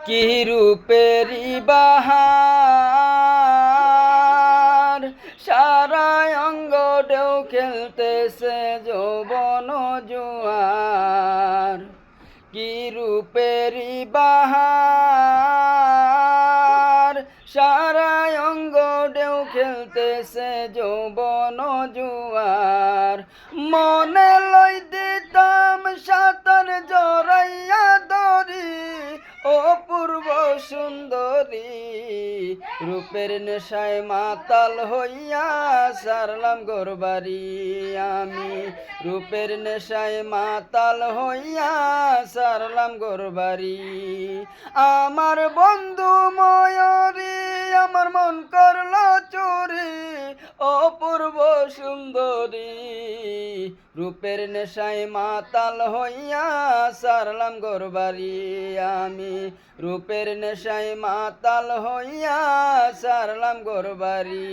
কি রূপেরি বাহার, সারা অঙ্গ ঢেউ খেলতেছে যৌবন জোয়ার। কি রূপেরি বাহার, সারা অঙ্গ ঢেউ খেলতেছে যৌবন জোয়ার। মনে লই দিতাম সাঁতার জড়াইয়া ধরি, অপূর্ব সুন্দরী রূপের নেশায় মাতাল হইয়া সারলাম ঘরবাড়ি। আমি রূপের নেশায় মাতাল হইয়া সারলাম ঘরবাড়ি। আমার বন্ধু ময়ূরী আমার মন করলো চুরি, অপূর্ব সুন্দরী রূপের নেশায় মাতাল হইয়া সারলাম ঘরবাড়ি। আমি রূপের নেশায় মাতাল হইয়া সারলাম ঘরবাড়ি।